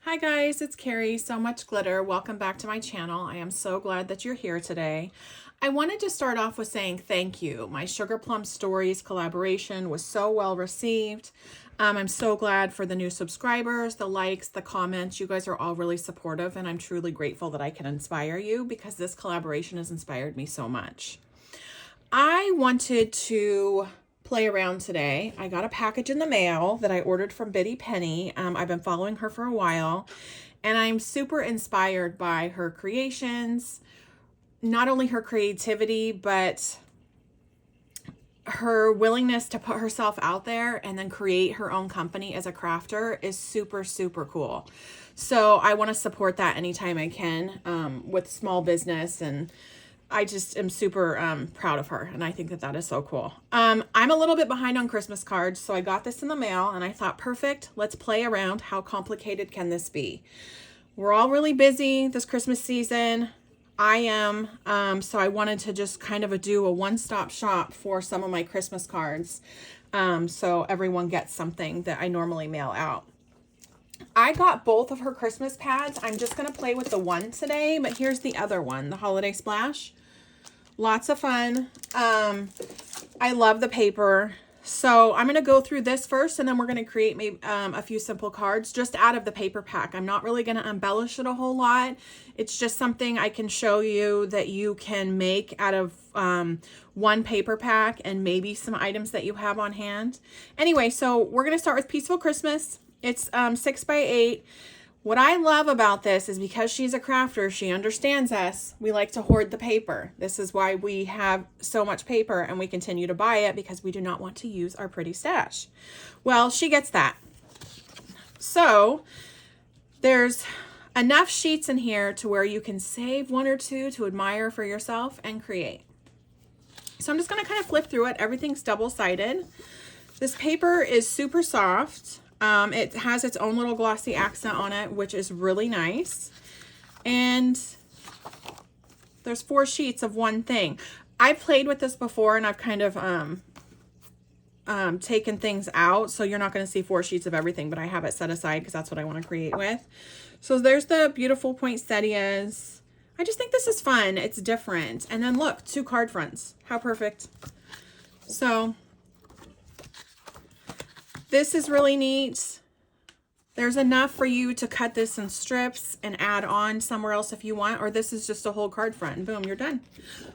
Hi guys, it's Carrie, So Much Glitter. Welcome back to my channel. I am so glad that you're here today. I wanted to start off with saying thank you. My Sugar Plum Stories collaboration was so well received. I'm so glad for the new subscribers, the likes, the comments. You guys are all really supportive, and I'm truly grateful that I can inspire you because this collaboration has inspired me so much. I wanted to play around today. I got a package in the mail that I ordered from Biddy Penny. I've been following her for a while, and I'm super inspired by her creations. Not only her creativity, but her willingness to put herself out there and then create her own company as a crafter is super, super cool. So I want to support that anytime I can with small business, and I just am super proud of her, and I think that that is so cool. I'm a little bit behind on Christmas cards, so I got this in the mail, and I thought, perfect, let's play around. How complicated can this be? We're all really busy this Christmas season. I am, so I wanted to just kind of do a one-stop shop for some of my Christmas cards, so everyone gets something that I normally mail out. I got both of her Christmas pads. I'm just going to play with the one today, but here's the other one, the Holiday Splash. Lots of fun. I love the paper. So I'm going to go through this first, and then we're going to create maybe a few simple cards just out of the paper pack. I'm not really going to embellish it a whole lot. It's just something I can show you that you can make out of one paper pack and maybe some items that you have on hand. Anyway, so we're going to start with Peaceful Christmas. It's 6 by 8. What I love about this is because she's a crafter, she understands us. We like to hoard the paper. This is why we have so much paper, and we continue to buy it because we do not want to use our pretty stash. Well, she gets that. So there's enough sheets in here to where you can save one or two to admire for yourself and create. So I'm just going to kind of flip through it. Everything's double-sided. This paper is super soft. It has its own little glossy accent on it, which is really nice. And there's 4 sheets of one thing. I played with this before, and I've kind of taken things out, so you're not going to see 4 sheets of everything, but I have it set aside because that's what I want to create with. So there's the beautiful poinsettias. I just think this is fun. It's different. And then look, 2 card fronts. How perfect. So this is really neat. There's enough for you to cut this in strips and add on somewhere else if you want, or this is just a whole card front, and boom, you're done.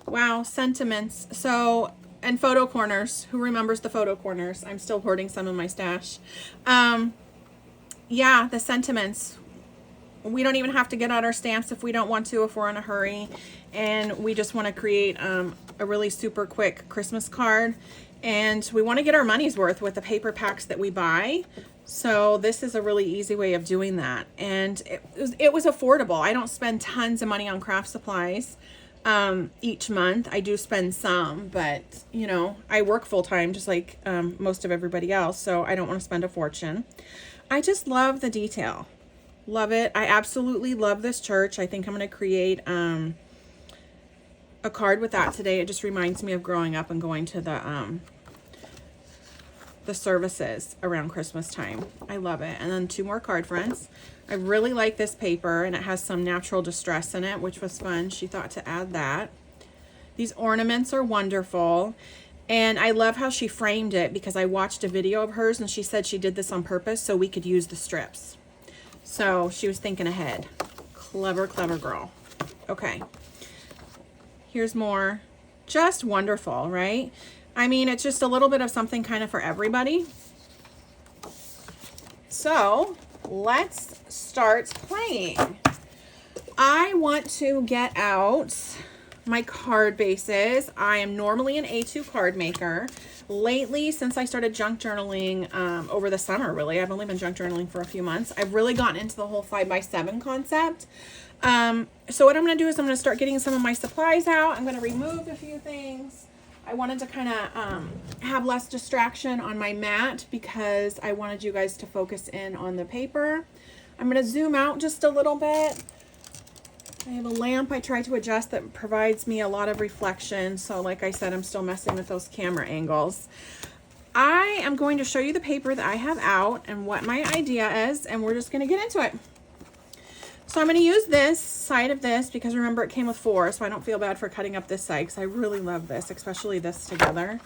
Wow, sentiments. So, and photo corners. Who remembers the photo corners? I'm still hoarding some in my stash. Yeah, the sentiments. We don't even have to get out our stamps if we don't want to, if we're in a hurry, and we just want to create a really super quick Christmas card. And we want to get our money's worth with the paper packs that we buy. So this is a really easy way of doing that. And it was affordable. I don't spend tons of money on craft supplies each month. I do spend some, but you know, I work full time just like most of everybody else. So I don't want to spend a fortune. I just love the detail. Love it. I absolutely love this church. I think I'm going to create a card with that today. It just reminds me of growing up and going to the services around Christmas time. I love it. And then 2 more card fronts. I really like this paper, and it has some natural distress in it, which was fun. She thought to add that. These ornaments are wonderful. And I love how she framed it because I watched a video of hers, and she said she did this on purpose so we could use the strips. So she was thinking ahead. Clever, clever girl. Okay. Here's more. Just wonderful, right? I mean, it's just a little bit of something kind of for everybody. So let's start playing. I want to get out my card bases. I am normally an A2 card maker. Lately, since I started junk journaling over the summer, really, I've only been junk journaling for a few months. I've really gotten into the whole 5x7 concept. So what I'm going to do is I'm going to start getting some of my supplies out. I'm going to remove a few things. I wanted to kind of have less distraction on my mat because I wanted you guys to focus in on the paper. I'm going to zoom out just a little bit. I have a lamp I try to adjust that provides me a lot of reflection. So like I said, I'm still messing with those camera angles. I am going to show you the paper that I have out and what my idea is, and we're just going to get into it. So I'm going to use this side of this because remember it came with 4, so I don't feel bad for cutting up this side because I really love this, especially this together.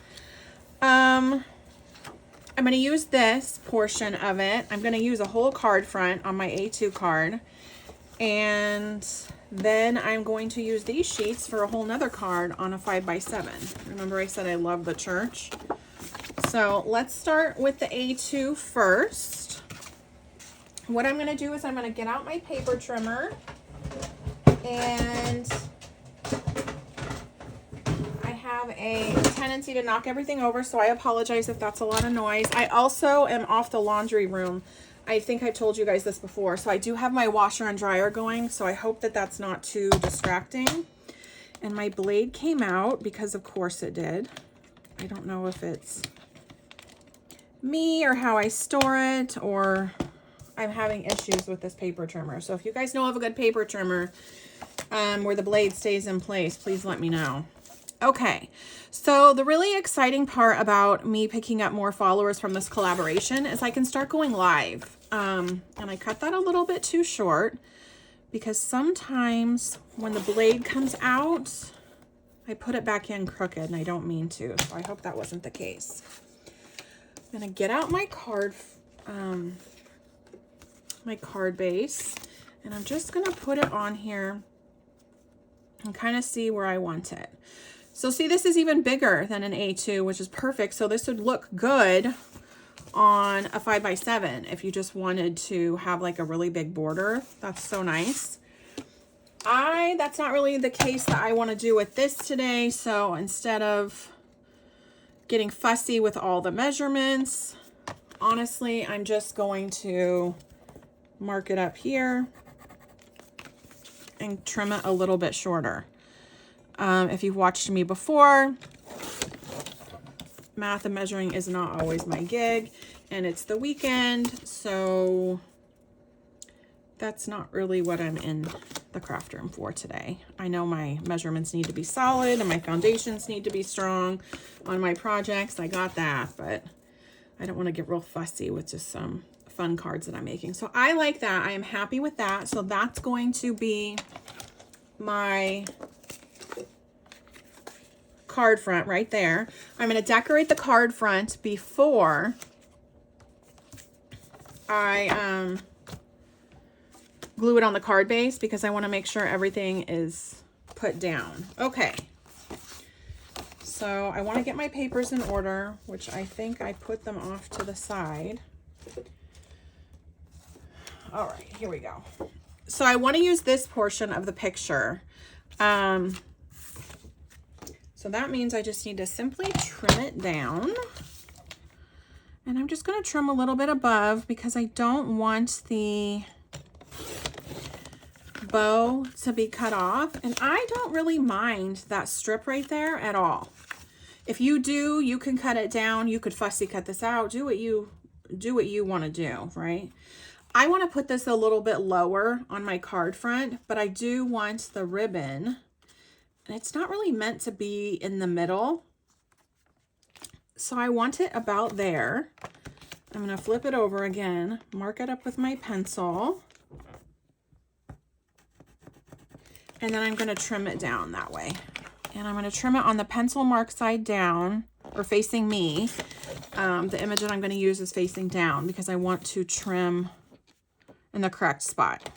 I'm going to use this portion of it. I'm going to use a whole card front on my A2 card. And then I'm going to use these sheets for a whole nother card on a 5x7. Remember I said I love the church. So let's start with the A2 first. What I'm going to do is I'm going to get out my paper trimmer, and I have a tendency to knock everything over, so I apologize if that's a lot of noise. I also am off the laundry room. I think I've told you guys this before, so I do have my washer and dryer going, so I hope that that's not too distracting. And my blade came out because of course it did. I don't know if it's me or how I store it, or I'm having issues with this paper trimmer. So if you guys know of a good paper trimmer where the blade stays in place, please let me know. Okay, so the really exciting part about me picking up more followers from this collaboration is I can start going live. And I cut that a little bit too short because sometimes when the blade comes out, I put it back in crooked and I don't mean to. So I hope that wasn't the case. I'm gonna get out my card base, and I'm just gonna put it on here and kind of see where I want it. So see, this is even bigger than an A2, which is perfect. So this would look good on a 5x7 if you just wanted to have like a really big border. That's so nice. That's not really the case that I want to do with this today. So instead of getting fussy with all the measurements, honestly, I'm just going to mark it up here and trim it a little bit shorter. If you've watched me before, math and measuring is not always my gig, and it's the weekend, so that's not really what I'm in the craft room for today. I know my measurements need to be solid and my foundations need to be strong on my projects. I got that, but I don't want to get real fussy with just some fun cards that I'm making. So I like that. I am happy with that. So that's going to be my card front right there. I'm going to decorate the card front before I glue it on the card base because I want to make sure everything is put down. Okay. So I want to get my papers in order, which I think I put them off to the side. All right, here we go. So I want to use this portion of the picture. So that means I just need to simply trim it down. And I'm just going to trim a little bit above because I don't want the bow to be cut off. And I don't really mind that strip right there at all. If you do, you can cut it down. You could fussy cut this out. Do what you want to do, right? I want to put this a little bit lower on my card front, but I do want the ribbon, and it's not really meant to be in the middle. So I want it about there. I'm going to flip it over again, mark it up with my pencil, and then I'm going to trim it down that way. And I'm going to trim it on the pencil mark side down, or facing me. The image that I'm going to use is facing down because I want to trim in the correct spot.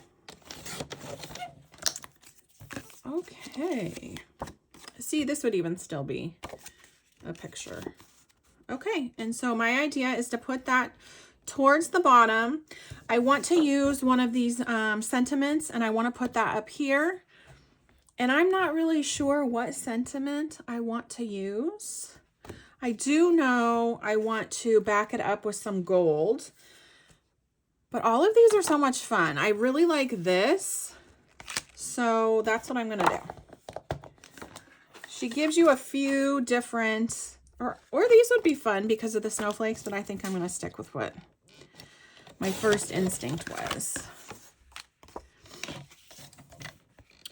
Okay. See, this would even still be a picture. Okay, and so my idea is to put that towards the bottom. I want to use one of these sentiments, and I want to put that up here. And I'm not really sure what sentiment I want to use. I do know I want to back it up with some gold. But all of these are so much fun. I really like this. So that's what I'm going to do. She gives you a few different, or these would be fun because of the snowflakes, but I think I'm going to stick with what my first instinct was.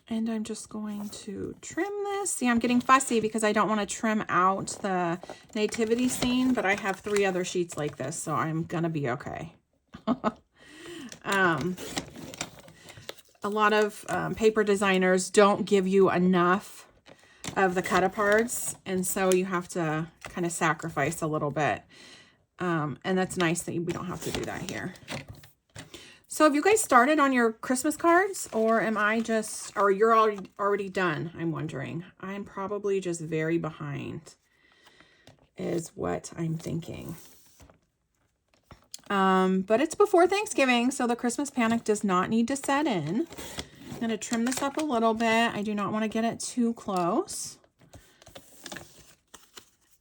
And I'm just going to trim this. See, I'm getting fussy because I don't want to trim out the nativity scene, but I have 3 other sheets like this, so I'm going to be okay. a lot of paper designers don't give you enough of the cut-aparts, and so you have to kind of sacrifice a little bit. And that's nice that we don't have to do that here. So have you guys started on your Christmas cards, or am I just, or you're already done? I'm wondering. I'm probably just very behind is what I'm thinking. But it's before Thanksgiving, so the Christmas panic does not need to set in. I'm going to trim this up a little bit. I do not want to get it too close.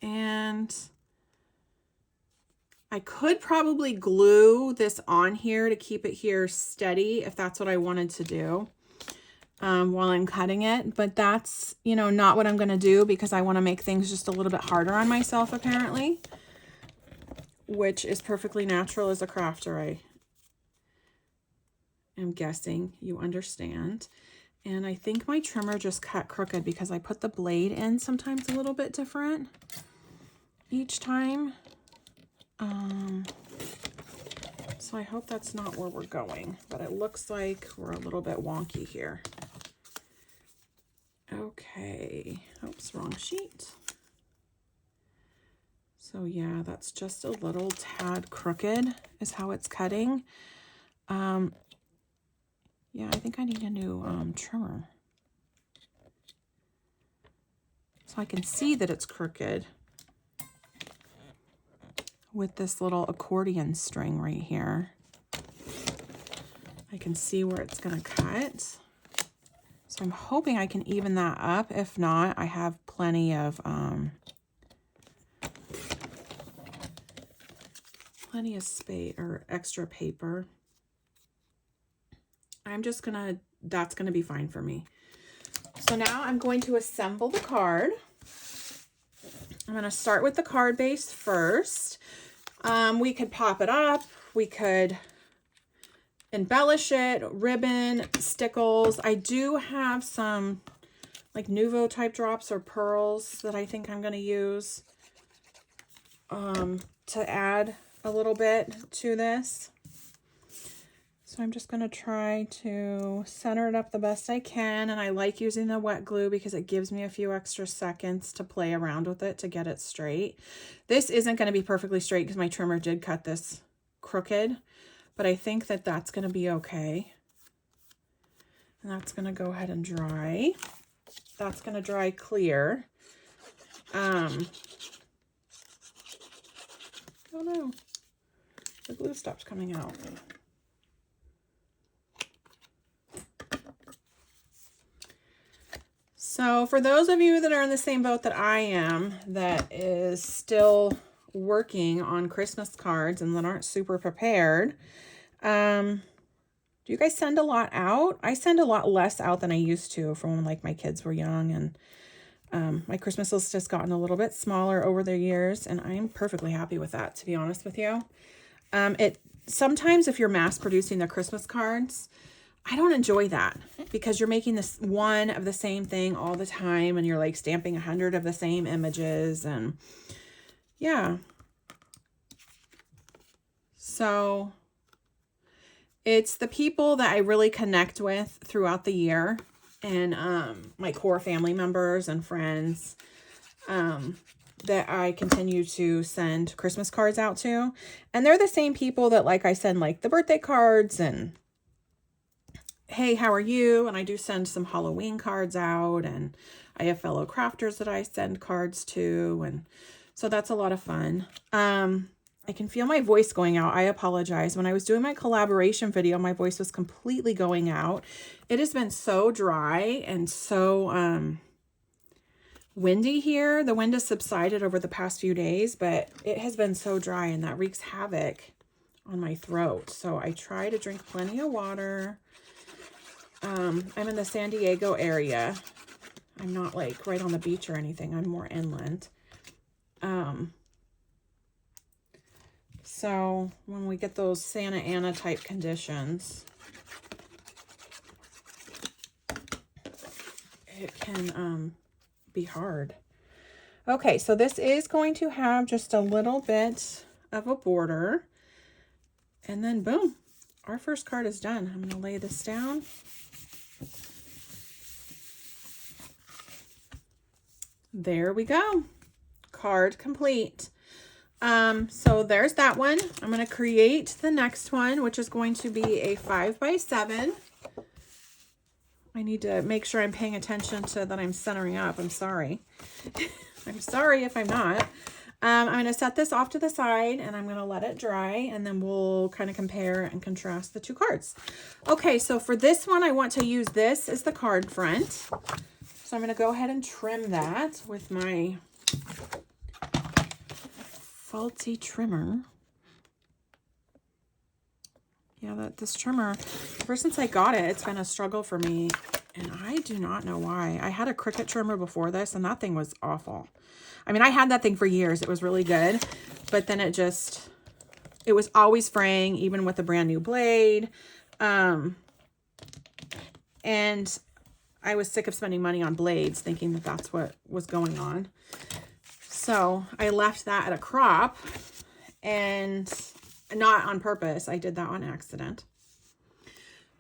And I could probably glue this on here to keep it here steady if that's what I wanted to do while I'm cutting it. But that's, you know, not what I'm going to do because I want to make things just a little bit harder on myself apparently, which is perfectly natural as a crafter. I am guessing you understand. And I think my trimmer just cut crooked because I put the blade in sometimes a little bit different each time. So I hope that's not where we're going, but it looks like we're a little bit wonky here. Okay, oops, wrong sheet. So yeah, that's just a little tad crooked is how it's cutting. Yeah, I think I need a new trimmer. So I can see that it's crooked with this little accordion string right here. I can see where it's gonna cut. So I'm hoping I can even that up. If not, I have plenty of space or extra paper. I'm just gonna, that's gonna be fine for me. So now I'm going to assemble the card. I'm gonna start with the card base first. We could pop it up. We could embellish it, ribbon, stickles. I do have some like Nuvo type drops or pearls that I think I'm going to use to add a little bit to this. So I'm just going to try to center it up the best I can. And I like using the wet glue because it gives me a few extra seconds to play around with it to get it straight. This isn't going to be perfectly straight because my trimmer did cut this crooked, but I think that that's going to be okay. And that's going to go ahead and dry. That's going to dry clear. Oh no, the glue stopped coming out. So for those of you that are in the same boat that I am, that is still working on Christmas cards and that aren't super prepared, do you guys send a lot out? I send a lot less out than I used to from when like my kids were young, and my Christmas list has gotten a little bit smaller over the years, and I'm perfectly happy with that, to be honest with you. Sometimes if you're mass producing the Christmas cards, I don't enjoy that because you're making this one of the same thing all the time and you're like stamping 100 of the same images, and yeah. So it's the people that I really connect with throughout the year, and my core family members and friends that I continue to send Christmas cards out to. And they're the same people that like I send like the birthday cards and hey, how are you? And I do send some Halloween cards out, and I have fellow crafters that I send cards to, and so that's a lot of fun. I can feel my voice going out. I apologize. When I was doing my collaboration video, my voice was completely going out. It has been so dry and so windy here. The wind has subsided over the past few days, but it has been so dry, and that wreaks havoc on my throat. So I try to drink plenty of water. I'm in the San Diego area. I'm not like right on the beach or anything. I'm more inland. So when we get those Santa Ana type conditions, it can be hard. Okay, so this is going to have just a little bit of a border, and then boom, our first card is done. I'm going to lay this down. There we go. Card complete. So there's that one. I'm going to create the next one, which is going to be a 5x7. I need to make sure I'm paying attention to that I'm centering up. I'm sorry. I'm sorry if I'm not. I'm going to set this off to the side and I'm going to let it dry, and then we'll kind of compare and contrast the two cards. Okay, so for this one, I want to use this as the card front. So I'm going to go ahead and trim that with my faulty trimmer. Yeah, this trimmer, ever since I got it, it's been a struggle for me, and I do not know why. I had a Cricut trimmer before this, and that thing was awful. I mean, I had that thing for years. It was really good, but then it was always fraying, even with a brand new blade. And I was sick of spending money on blades, thinking that that's what was going on. So I left that at a crop, and not on purpose. I did that on accident.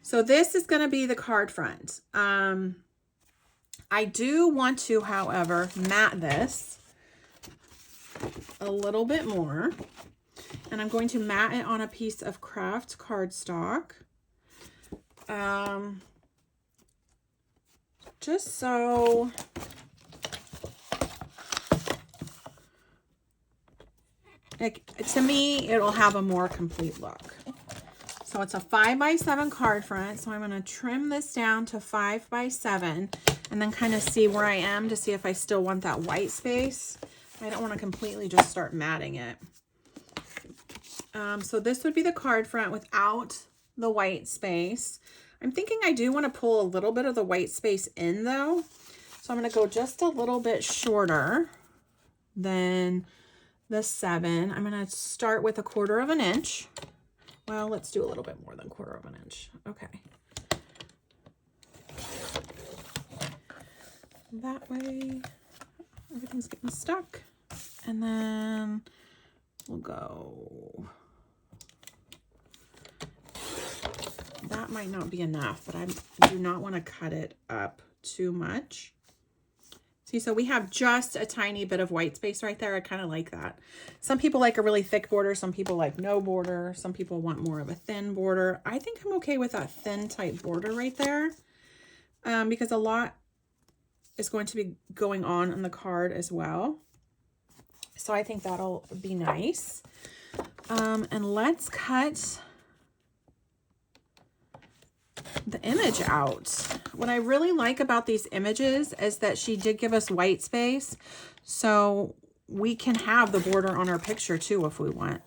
So this is going to be the card front. I do want to, however, matte this a little bit more. And I'm going to matte it on a piece of craft cardstock. Just so to me, it'll have a more complete look. So it's a 5x7 card front. So I'm going to trim this down to 5x7 and then kind of see where I am to see if I still want that white space. I don't want to completely just start matting it. So this would be the card front without the white space. I'm thinking I do want to pull a little bit of the white space in though. So I'm going to go just a little bit shorter than the 7. I'm going to start with 1/4 of an inch. Well, let's do a little bit more than 1/4 of an inch. Okay. That way everything's getting stuck. And then we'll go. That might not be enough, but I do not want to cut it up too much. See, so we have just a tiny bit of white space right there. I kind of like that. Some people like a really thick border. Some people like no border. Some people want more of a thin border. I think I'm okay with that thin type border right there, because a lot is going to be going on the card as well. So I think that'll be nice. And let's cut the image out. What I really like about these images is that she did give us white space, so we can have the border on our picture too if we want.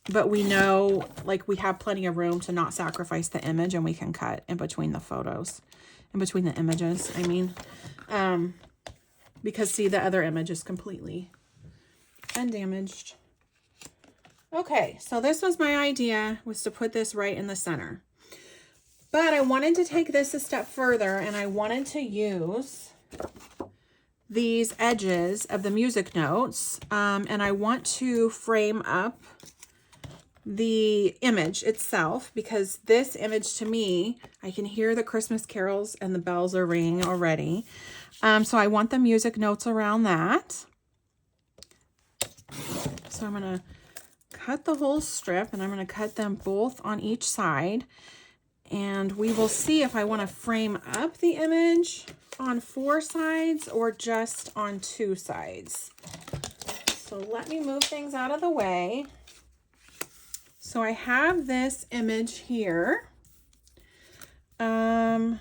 But we know, like, we have plenty of room to not sacrifice the image, and we can cut in between the photos, in between the images, I mean, because see, the other image is completely undamaged. Okay, so this was my idea, was to put this right in the center. But I wanted to take this a step further, and I wanted to use these edges of the music notes, and I want to frame up the image itself, because this image to me, I can hear the Christmas carols and the bells are ringing already. So I want the music notes around that. So I'm going to cut the whole strip, and I'm going to cut them both on each side, and we will see if I want to frame up the image on 4 sides or just on 2 sides. So let me move things out of the way. So I have this image here, and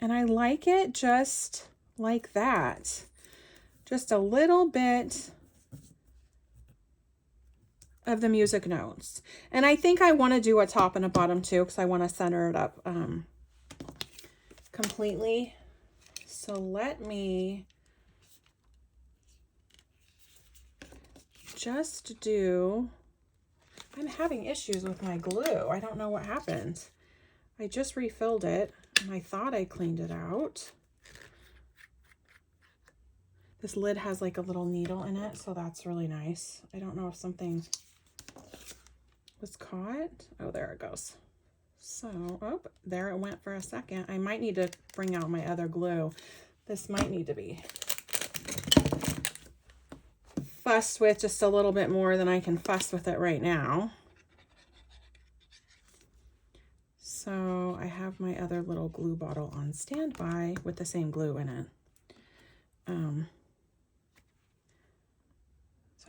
I like it just like that, just a little bit of the music notes. And I think I want to do a top and a bottom too, because I want to center it up completely. So let me just do, I'm having issues with my glue. I don't know what happened. I just refilled it and I thought I cleaned it out. This lid has like a little needle in it, so that's really nice. I don't know if something was caught. Oh, there it goes. So, oh, there it went for a second. I might need to bring out my other glue. This might need to be fussed with just a little bit more than I can fuss with it right now. So I have my other little glue bottle on standby with the same glue in it. So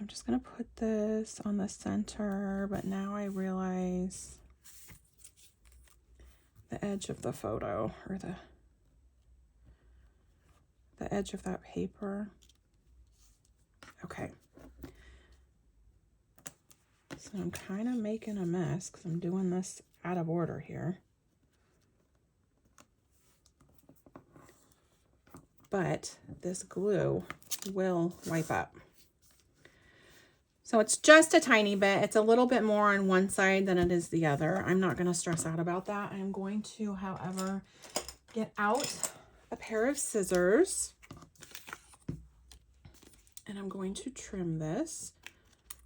I'm just going to put this on the center, but now I realize the edge of the photo, or the edge of that paper. Okay. So I'm kind of making a mess because I'm doing this out of order here. But this glue will wipe up. So it's just a tiny bit. It's a little bit more on one side than it is the other. I'm not going to stress out about that. I'm going to, however, get out a pair of scissors. And I'm going to trim this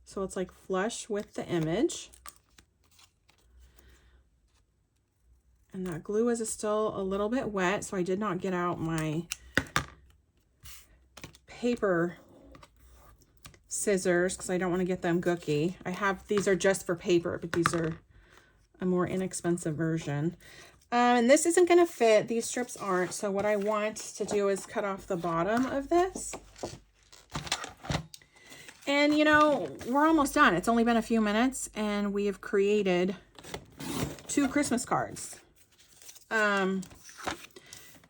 so it's like flush with the image. And that glue is still a little bit wet, so I did not get out my paper scissors because I don't want to get them gooky. These are just for paper, but these are a more inexpensive version. And this isn't going to fit. These strips aren't. So what I want to do is cut off the bottom of this. And, you know, we're almost done. It's only been a few minutes, and we have created 2 Christmas cards.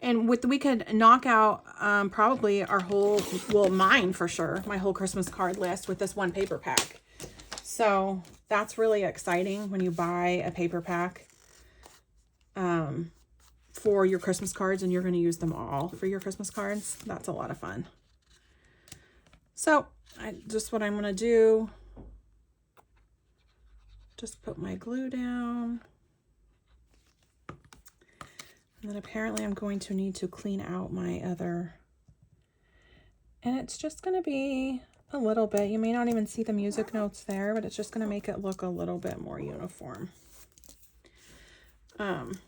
And we could knock out probably our whole, well, mine for sure, my whole Christmas card list with this one paper pack. So that's really exciting when you buy a paper pack for your Christmas cards and you're going to use them all for your Christmas cards. That's a lot of fun. So what I'm going to do, just put my glue down. And then apparently I'm going to need to clean out my other, and it's just going to be a little bit, you may not even see the music notes there, but it's just going to make it look a little bit more uniform. And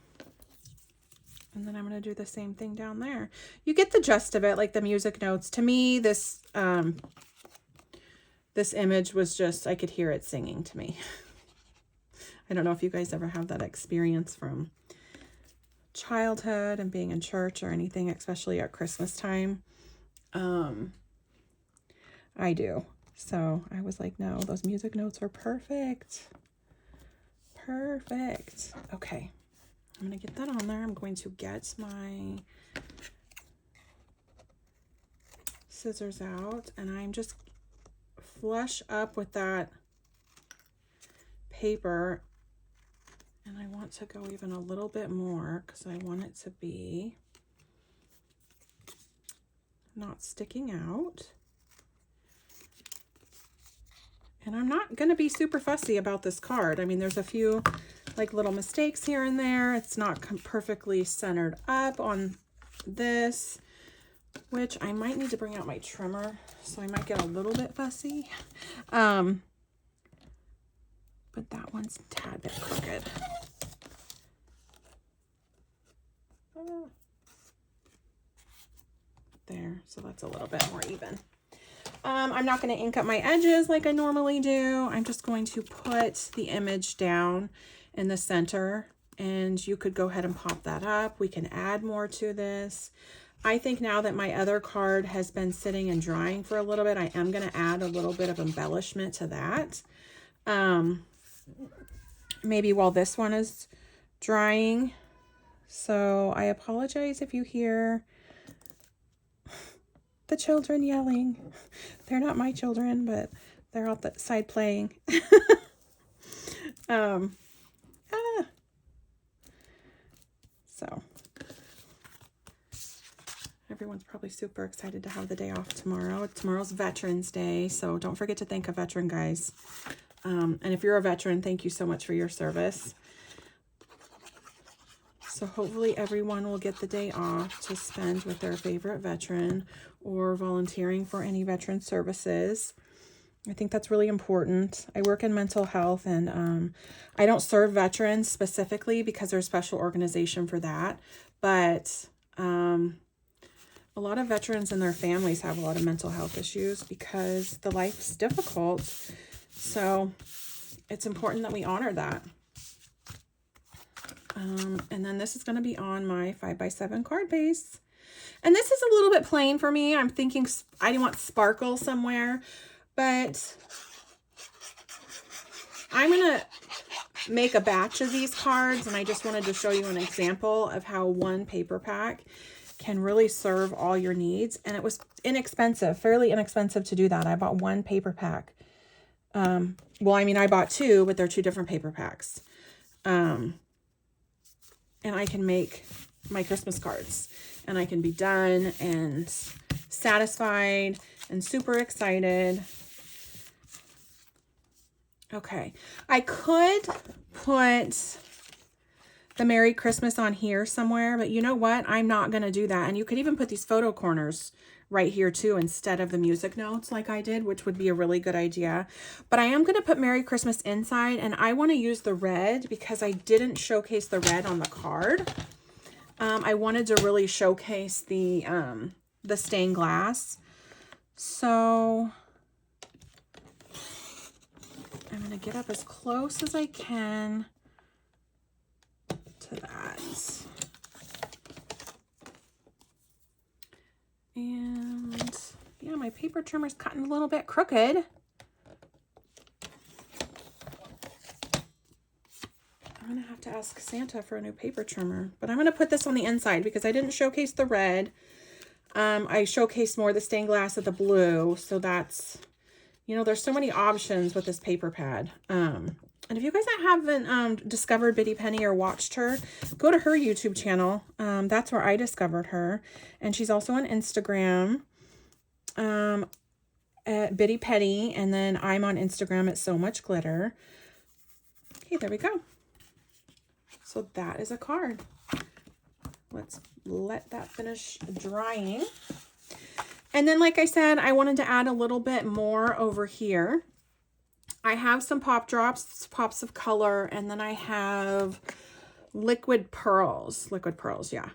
then I'm going to do the same thing down there. You get the gist of it, like the music notes. To me, this image was just, I could hear it singing to me. I don't know if you guys ever have that experience from childhood and being in church or anything, especially at Christmas time. I do. So I was like, no, those music notes are perfect. Perfect. Okay. I'm going to get that on there. I'm going to get my scissors out, and I'm just flush up with that paper. And I want to go even a little bit more because I want it to be not sticking out. And I'm not going to be super fussy about this card. I mean, there's a few like little mistakes here and there. It's not perfectly centered up on this, which I might need to bring out my trimmer. So I might get a little bit fussy. But that one's a tad bit crooked. There, so that's a little bit more even. I'm not going to ink up my edges like I normally do. I'm just going to put the image down in the center, and you could go ahead and pop that up. We can add more to this. I think now that my other card has been sitting and drying for a little bit, I am going to add a little bit of embellishment to that. Maybe while this one is drying. So I apologize if you hear the children yelling. They're not my children, but they're outside playing. So everyone's probably super excited to have the day off tomorrow. Tomorrow's Veterans Day, so don't forget to thank a veteran, guys. And if you're a veteran, thank you so much for your service. So hopefully everyone will get the day off to spend with their favorite veteran or volunteering for any veteran services. I think that's really important. I work in mental health, and I don't serve veterans specifically because there's a special organization for that. But a lot of veterans and their families have a lot of mental health issues because the life's difficult. So it's important that we honor that. And then this is going to be on my 5x7 card base. And this is a little bit plain for me. I'm thinking I didn't want sparkle somewhere, but I'm going to make a batch of these cards, and I just wanted to show you an example of how one paper pack can really serve all your needs. And it was inexpensive, fairly inexpensive to do that. I bought one paper pack. Well, I mean, I bought two, but they're two different paper packs. And I can make my Christmas cards, and I can be done and satisfied and super excited. Okay, I could put the Merry Christmas on here somewhere, but you know what? I'm not going to do that. And you could even put these photo corners right here too, instead of the music notes like I did, which would be a really good idea. But I am going to put Merry Christmas inside, and I want to use the red because I didn't showcase the red on the card. I wanted to really showcase the stained glass. So I'm going to get up as close as I can to that. And yeah, my paper trimmer's cutting a little bit crooked. I'm going to have to ask Santa for a new paper trimmer, but I'm going to put this on the inside because I didn't showcase the red. I showcased more the stained glass of the blue. So that's, you know, there's so many options with this paper pad. And if you guys haven't discovered Bitty Penny or watched her, go to her YouTube channel. That's where I discovered her. And she's also on Instagram at Bitty Penny. And then I'm on Instagram at So Much Glitter. Okay, there we go. So that is a card. Let's let that finish drying. And then, like I said, I wanted to add a little bit more over here. I have some pop drops, pops of color, and then I have liquid pearls. Liquid pearls, yeah.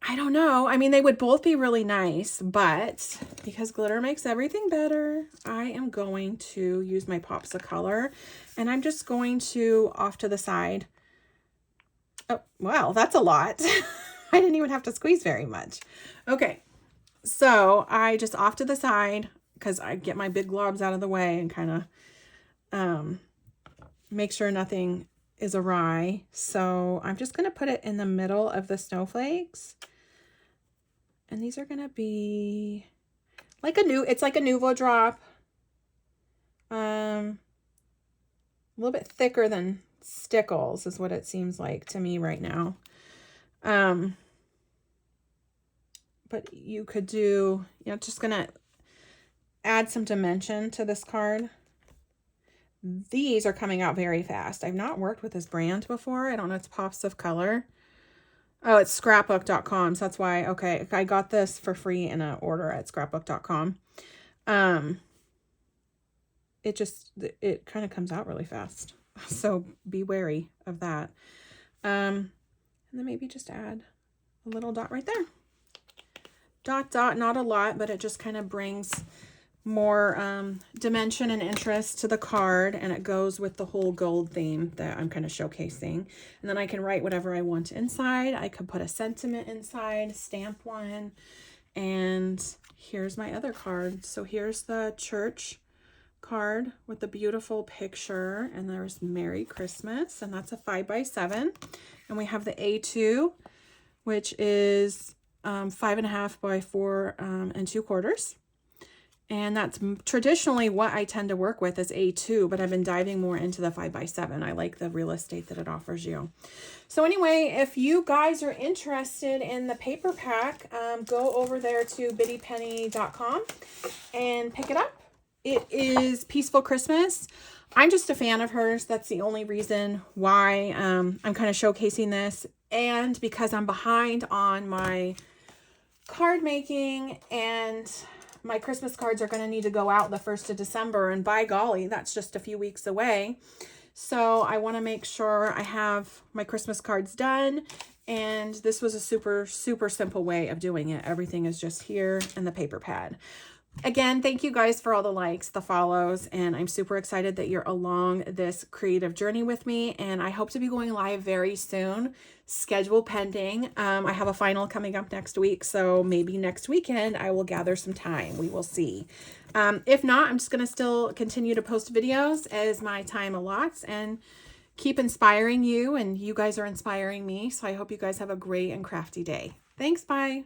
I don't know. I mean, they would both be really nice, but because glitter makes everything better, I am going to use my pops of color, and I'm just going to off to the side. Oh, wow, that's a lot. I didn't even have to squeeze very much. Okay, so I just off to the side because I get my big globs out of the way and kind of make sure nothing is awry. So I'm just going to put it in the middle of the snowflakes. And these are going to be like it's like a Nuvo drop. A little bit thicker than Stickles is what it seems like to me right now. But you could do, you know, just going to add some dimension to this card. These are coming out very fast. I've not worked with this brand before. I don't know. It's Pops of Color. Oh, it's scrapbook.com. So that's why, okay, I got this for free in an order at scrapbook.com. It kind of comes out really fast. So be wary of that. And then maybe just add a little dot right there. Dot, dot, not a lot, but it just kind of brings more dimension and interest to the card, and it goes with the whole gold theme that I'm kind of showcasing. And then I can write whatever I want inside. I could put a sentiment inside, stamp one, and here's my other card. So here's the church card with the beautiful picture, and there's Merry Christmas, and that's a 5x7. And we have the A2, which is 5.5 by 4 2/4. And that's traditionally what I tend to work with is A2, but I've been diving more into the 5x7. I like the real estate that it offers you. So anyway, if you guys are interested in the paper pack, go over there to bittypenny.com and pick it up. It is Peaceful Christmas. I'm just a fan of hers. That's the only reason why I'm kind of showcasing this. And because I'm behind on my card making and my Christmas cards are going to need to go out the 1st of December, and by golly, that's just a few weeks away. So I want to make sure I have my Christmas cards done, and this was a super, super simple way of doing it. Everything is just here in the paper pad. Again, thank you guys for all the likes, the follows, and I'm super excited that you're along this creative journey with me, and I hope to be going live very soon, schedule pending. I have a final coming up next week, so maybe next weekend I will gather some time. We will see. If not, I'm just going to still continue to post videos as my time allots and keep inspiring you, and you guys are inspiring me, so I hope you guys have a great and crafty day. Thanks, bye.